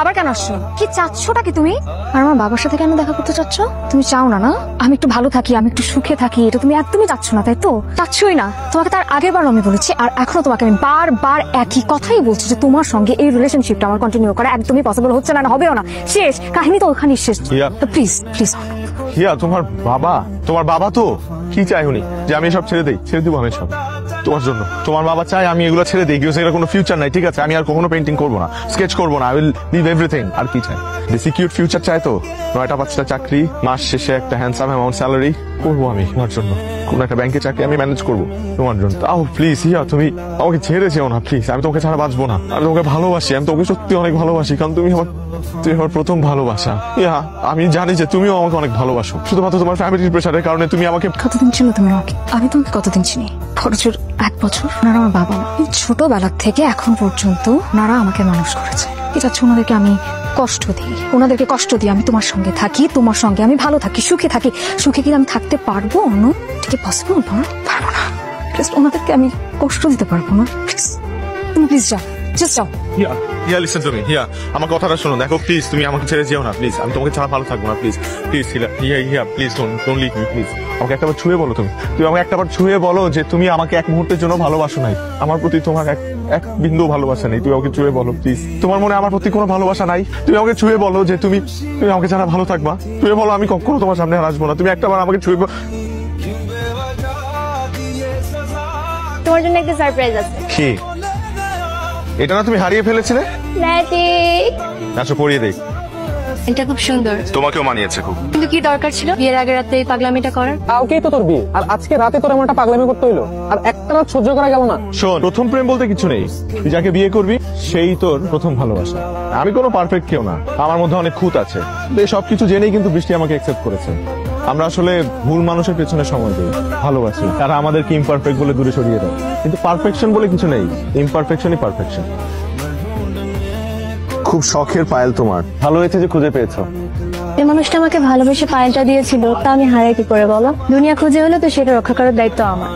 আবার কেন আসছো? কি চাচ্ছোটা কি তুমি? আর আমার বাবার সাথে কেন দেখা করতে চাচ্ছ? তুমি চাও না না আমি একটু ভালো থাকি, আমি একটু সুখে থাকি, এটা তুমি একদমই চাচ্ছ না, তাই তো? চাচ্ছই না। তোমাকে তার আগের বার আমি বলেছি, আর এখনো তোমাকে আমি বারবার একই কথাই বলছি যে তোমার সঙ্গে এই রিলেশনশিপটা আমার কন্টিনিউ করা একদমই পসিবল হচ্ছে না, হবেও না। শেষ কাহিনী তো ওখানেই শেষ। Please please. হিয়া, তোমার বাবা তো কি চাই উনি যে আমি সব ছেড়ে দিব? আমি সব তোমার জন্য। তোমার বাবা চাই আমি এগুলো ছেড়ে দিই, এগুলো কোনো ফিউচার নাই, ঠিক আছে? আমি আর কখনো পেন্টিং করবো না, স্কেচ করবো না, আই উইল লিভ এভরিথিং। আর কি চাই? সিকিউর ফিউচার চাই তো, 9টা-5টা চাকরি, মাস শেষে একটা হ্যান্ডসাম অ্যামাউন্ট স্যালারি করবো আমি তোমার জন্য, কোন একটা ব্যাংকে চাকরি আমি ম্যানেজ করবো তোমার জন্য। তাও প্লিজ হিয়া, তুমি আমাকে ছেড়ে যেও না প্লিজ। আমি তোমাকে ছাড়া বাঁচবো না, আমি তোমাকে ভালোবাসি, আমি তোমাকে সত্যি অনেক ভালোবাসি, কারণ তুমি আমার প্রথম ভালোবাসা। হিয়া, আমি জানি যে তুমিও আমাকে অনেক ভালোবাসো, শুধুমাত্র তোমার ফ্যামিলির প্রেশারের কারণে তুমি আমাকে। কতদিন ছিল তুমি আমাকে? আমি তোমাকে কতদিন চিনি? বড়জোর 1 বছর। ওনারা আমার বাবা মা, ছোটবেলা থেকে এখন পর্যন্ত ওনারা আমাকে মানুষ করেছে। কি চাচ্ছ? ওনাদেরকে আমি কষ্ট দিই, ওনাদেরকে কষ্ট দিই আমি তোমার সঙ্গে থাকি, তোমার সঙ্গে আমি ভালো থাকি, সুখে থাকি। সুখে কি আমি থাকতে পারবো? অনু, এটা পসিবল? পারবো না। জাস্ট ওনাদেরকে আমি কষ্ট দিতে পারবো না। তুমি প্লিজ যাও, জাস্ট যাও। হিয়া লিসেন টু মি, হিয়া আমার কথাটা শোনো, দেখো প্লিজ তুমি আমাকে ছেড়ে যেও না প্লিজ, আমি তোমাকে ছাড়া ভালো থাকবো না please please. Hiya please don't leave me please. আমাকে একটাবার ছুঁয়ে বলো, তুমি আমাকে একটাবার ছুঁয়ে বলো যে তুমি আমাকে এক মুহূর্তের জন্য ভালোবাসো নাই, আমার প্রতি তোমার এক বিন্দু ভালোবাসা নেই। তুমি আমাকে ছুঁয়ে বলো প্লিজ, তোমার মনে আমার প্রতি কোনো ভালোবাসা নাই। তুমি আমাকে ছুঁয়ে বলো যে তুমি আমাকে ছাড়া ভালো থাকবা, ছুঁয়ে বলো আমি কখনো তোমার সামনে আর আসবো না। তুমি একটাবার আমাকে ছুঁয়ে বলো। তোমার জন্য একটা সারপ্রাইজ আছে। কি এটা? না তুমি হারিয়ে ফেলেছিলে? ম্যাজিক। আচ্ছা পরিয়ে দেই। এটা খুব সুন্দর, তোমাকেও মানিয়েছে খুব। কিন্তু কি দরকার ছিল বিয়ের আগের রাতে এই পাগলামিটা করার? কালকেই তো তোর বিয়ে, আর আজকে রাতে তোর এমনটা পাগলামি করতে হইলো, আর একটা রাত সহ্য করা গেল না? শোন, প্রথম প্রেম বলতে কিছু নেই, তুই যাকে বিয়ে করবি সেই তোর প্রথম ভালোবাসা। আমি কোনো পারফেক্ট কেউ না, আমার মধ্যে অনেক খুঁত আছে। এই সবকিছু জেনেই কিন্তু বৃষ্টি আমাকে অ্যাকসেপ্ট করেছে। আমরা আসলে ভুল মানুষের পেছনে সময় দিই, ভালোবাসি, তারা আমাদেরকে ইমপারফেক্ট বলে দূরে সরিয়ে দেয়। কিন্তু পারফেকশন বলে কিছু নেই, ইমপারফেকশনই পারফেকশন। খুব শখের পায়েল তোমার, ভালো হয়েছে যে খুঁজে পেয়েছো। এই মানুষটা আমাকে ভালোবেসে পায়েলটা দিয়েছিল, তা আমি হারাই কি করে বলো? দুনিয়া খুঁজে হলে তো সেটা রক্ষা করার দায়িত্ব আমার।